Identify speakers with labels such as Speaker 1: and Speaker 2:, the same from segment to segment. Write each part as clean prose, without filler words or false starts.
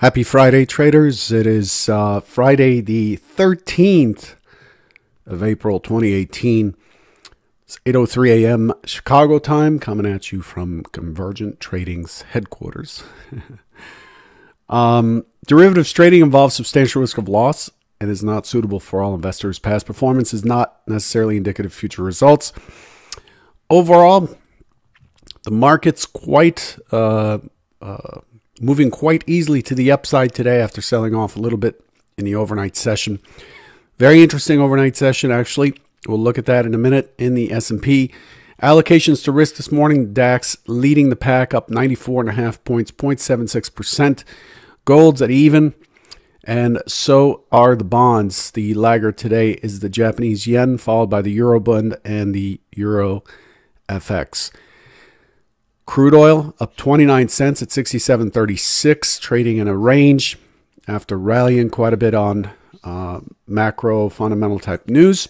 Speaker 1: Happy Friday, traders. It is Friday the 13th of April 2018. It's 8:03 a.m. Chicago time, coming at you from Convergent Trading's headquarters. Derivatives trading involves substantial risk of loss and is not suitable for all investors. Past performance is not necessarily indicative of future results. Overall, the market's moving quite easily to the upside today after selling off a little bit in the overnight session. Very interesting overnight session, actually. We'll look at that in a minute. In the S&P, allocations to risk this morning, DAX leading the pack up 94.5 points, 0.76%. Gold's at even, and so are the bonds. The laggard today is the Japanese yen, followed by the Eurobond and the Euro FX. Crude oil up 29 cents at 67.36, trading in a range after rallying quite a bit on macro fundamental type news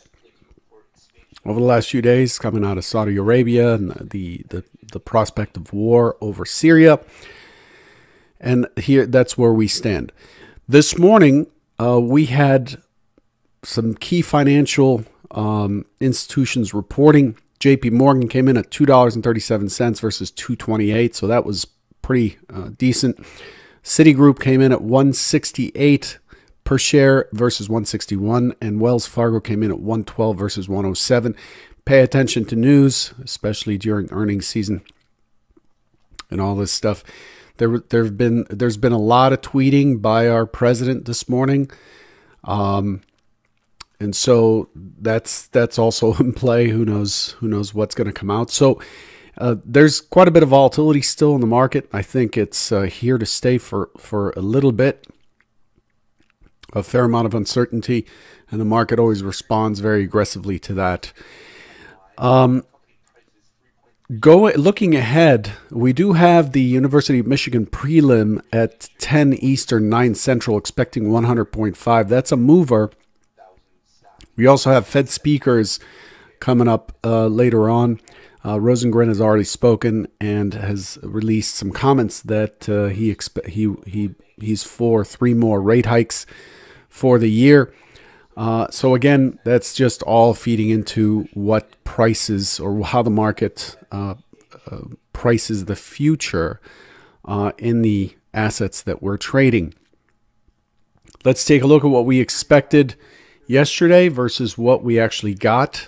Speaker 1: over the last few days, coming out of Saudi Arabia and the prospect of war over Syria. And here, that's where we stand. This morning, we had some key financial institutions reporting. JP Morgan came in at $2.37 versus $2.28, so that was pretty decent. Citigroup came in at $1.68 per share versus $1.61, and Wells Fargo came in at $1.12 versus $1.07. Pay attention to news, especially during earnings season and all this stuff. There's been a lot of tweeting by our president this morning. And so that's also in play. Who knows what's going to come out. So there's quite a bit of volatility still in the market. I think it's here to stay for a little bit. A fair amount of uncertainty, and the market always responds very aggressively to that. Looking ahead, we do have the University of Michigan prelim at 10 Eastern, 9 Central, expecting 100.5. That's a mover. We also have Fed speakers coming up later on. Rosengren has already spoken and has released some comments that he's for 3 more rate hikes for the year. So again, that's just all feeding into what prices or how the market prices the future in the assets that we're trading. Let's take a look at what we expected yesterday versus what we actually got.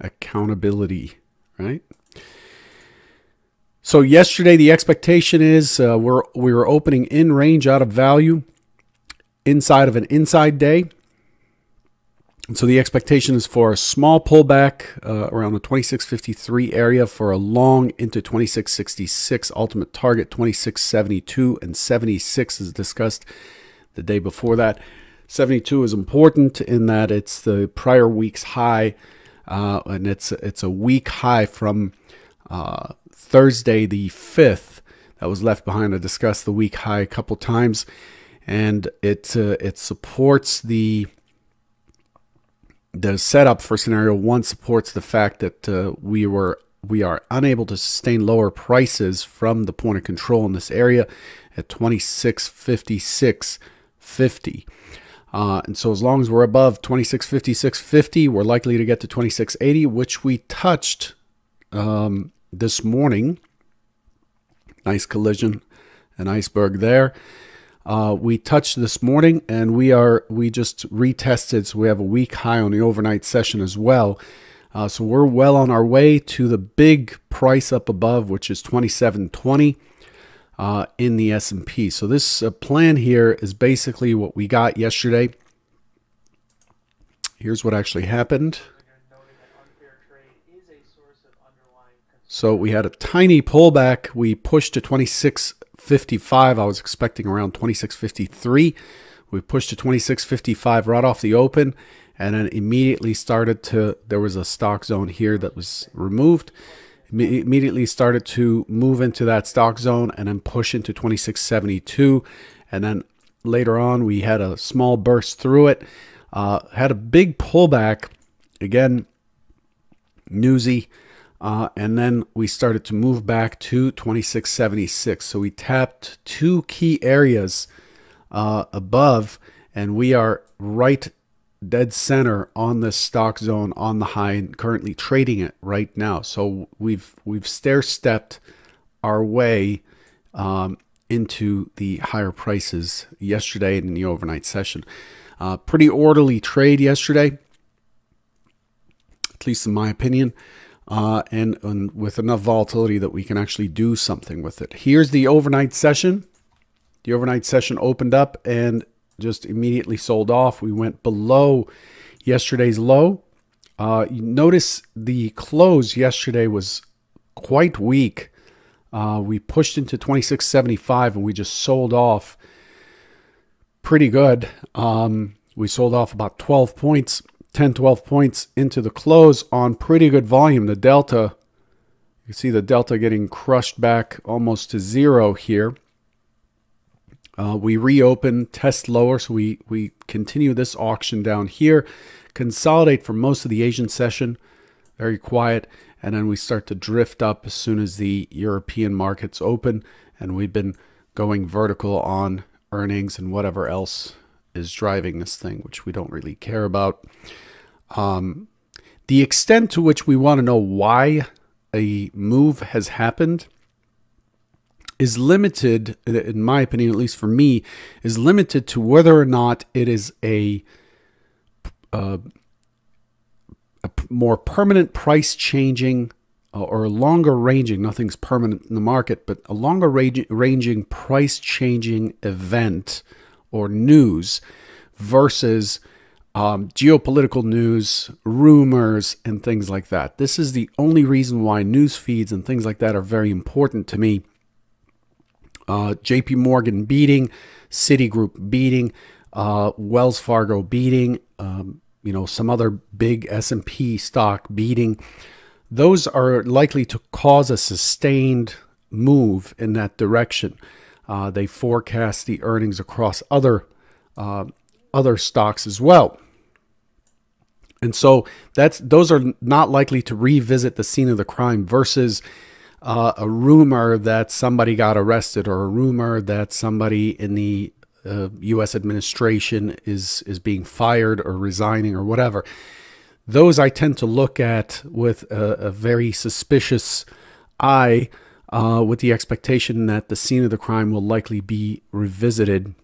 Speaker 1: Accountability, right? So yesterday, the expectation is we were opening in range out of value inside of an inside day. And so the expectation is for a small pullback around the 26.53 area for a long into 26.66. Ultimate target 26.72 and 76 is discussed the day before that. 72 is important in that it's the prior week's high, and it's a week high from Thursday the 5th that was left behind. I discussed the week high a couple times, and it supports the setup for scenario 1 supports the fact that we are unable to sustain lower prices from the point of control in this area at 26.56.50. And so as long as we're above 26.56.50, we're likely to get to 26.80, which we touched this morning. Nice collision, an iceberg there. We touched this morning, and we just retested, so we have a week high on the overnight session as well. So we're well on our way to the big price up above, which is 27.20. In the S&P. So this plan here is basically what we got yesterday. Here's what actually happened. So we had a tiny pullback. We pushed to 26.55. I was expecting around 26.53. We pushed to 26.55 right off the open, and then immediately there was a stock zone here that was removed. Immediately started to move into that stock zone and then push into 26.72. And then later on, we had a small burst through it. Had a big pullback. Again, newsy. And then we started to move back to 2676. So we tapped two key areas above, and we are right dead center on this stock zone on the high and currently trading it right now. So we've stair-stepped our way into the higher prices yesterday in the overnight session. Pretty orderly trade yesterday, at least in my opinion, and with enough volatility that we can actually do something with it. Here's the overnight session. The overnight session opened up and just immediately sold off. We went below yesterday's low. You notice the close yesterday was quite weak. We pushed into 2675 and we just sold off pretty good. We sold off about 12 points, 10, 12 points into the close on pretty good volume. The delta, you can see the delta getting crushed back almost to zero here. We reopen, test lower, so we continue this auction down here, consolidate for most of the Asian session, very quiet, and then we start to drift up as soon as the European markets open, and we've been going vertical on earnings and whatever else is driving this thing, which we don't really care about. The extent to which we want to know why a move has happened is limited, in my opinion, at least for me, is limited to whether or not it is a more permanent price changing or a longer ranging, nothing's permanent in the market, but a longer ranging price changing event or news versus geopolitical news, rumors, and things like that. This is the only reason why news feeds and things like that are very important to me. JP Morgan beating, Citigroup beating, Wells Fargo beating, some other big S&P stock beating. Those are likely to cause a sustained move in that direction. They forecast the earnings across other stocks as well. And so those are not likely to revisit the scene of the crime versus a rumor that somebody got arrested or a rumor that somebody in the U.S. administration is being fired or resigning or whatever. Those I tend to look at with a very suspicious eye, with the expectation that the scene of the crime will likely be revisited,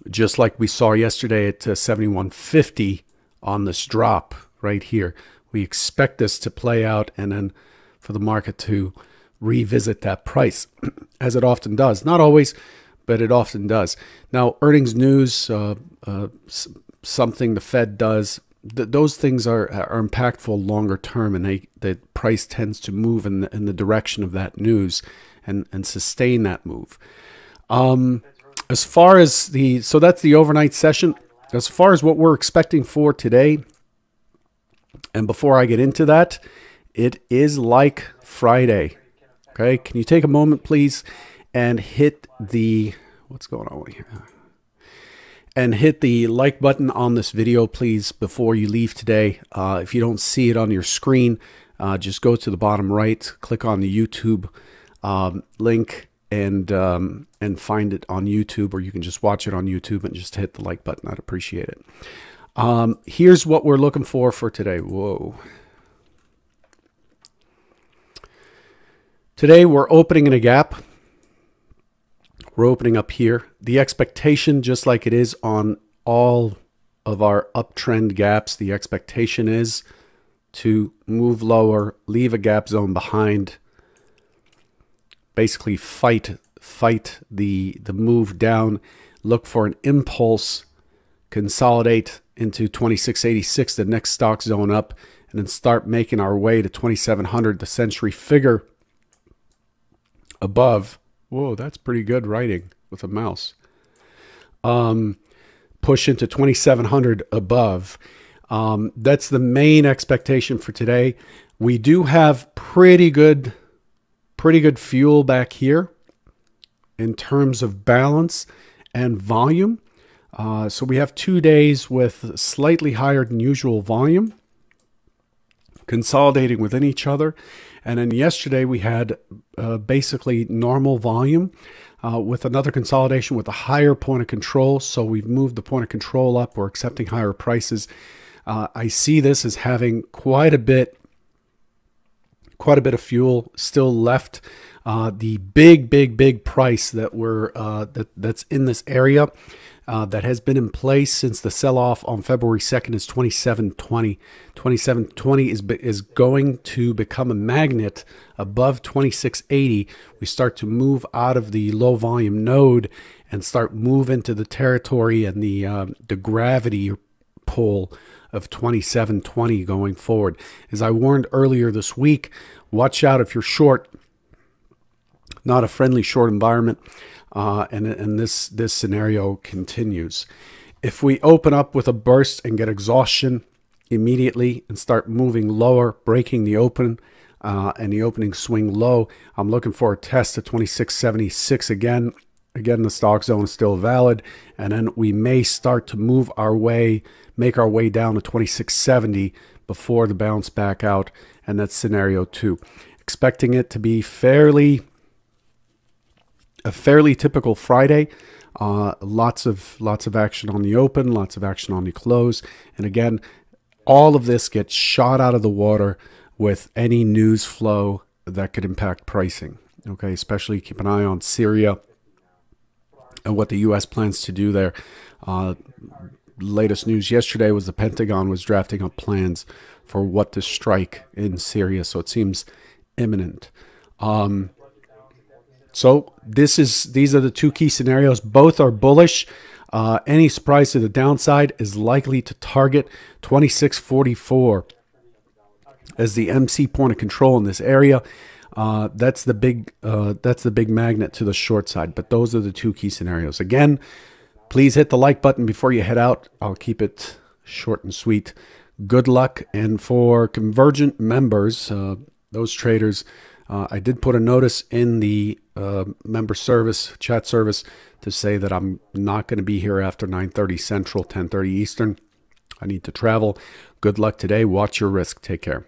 Speaker 1: just like we saw yesterday at 71.50 on this drop right here. We expect this to play out and then for the market to revisit that price, as it often does. Not always, but it often does. Now, earnings news, something the Fed does, those things are impactful longer term, and the price tends to move in the direction of that news and sustain that move. As far as so that's the overnight session. As far as what we're expecting for today, and before I get into that, it is like Friday. Okay, can you take a moment, please, and hit the what's going on here? And hit the like button on this video, please, before you leave today. If you don't see it on your screen, just go to the bottom right, click on the YouTube link, and find it on YouTube, or you can just watch it on YouTube and just hit the like button. I'd appreciate it. Here's what we're looking for today. Whoa. Today we're opening in a gap. We're opening up here. The expectation, just like it is on all of our uptrend gaps, the expectation is to move lower, leave a gap zone behind, basically fight the move down, look for an impulse, consolidate into 2686, the next stock zone up, and then start making our way to 2700, the century figure above. Whoa, that's pretty good writing with a mouse. Push into 2700 above. That's the main expectation for today. We do have pretty good fuel back here in terms of balance and volume. So we have 2 days with slightly higher than usual volume. consolidating within each other. And then yesterday we had basically normal volume with another consolidation with a higher point of control. So we've moved the point of control up. We're accepting higher prices. I see this as having quite a bit of fuel still left. The big price that that's in this area that has been in place since the sell-off on February 2nd is 27.20. 27.20 is going to become a magnet above 26.80. We start to move out of the low volume node and start move into the territory and the gravity pull of 27.20 going forward. As I warned earlier this week, watch out if you're short. Not a friendly short environment, and this scenario continues. If we open up with a burst and get exhaustion immediately and start moving lower, breaking the open and the opening swing low, I'm looking for a test at 26.76 again. Again, the stock zone is still valid, and then we may start to make our way down to 26.70 before the bounce back out, and that's scenario 2. Expecting it to be a fairly typical Friday. Lots of action on the open, lots of action on the close. And again, all of this gets shot out of the water with any news flow that could impact pricing. Okay, especially keep an eye on Syria and what the U.S. plans to do there. Latest news yesterday was the Pentagon was drafting up plans for what to strike in Syria, so it seems imminent. So these are the two key scenarios. Both are bullish. Any surprise to the downside is likely to target 26.44 as the MC point of control in this area. That's the big magnet to the short side. But those are the two key scenarios. Again, please hit the like button before you head out. I'll keep it short and sweet. Good luck. And for Convergent members, those traders, I did put a notice in the member service, chat service, to say that I'm not going to be here after 9:30 Central, 10:30 Eastern. I need to travel. Good luck today. Watch your risk. Take care.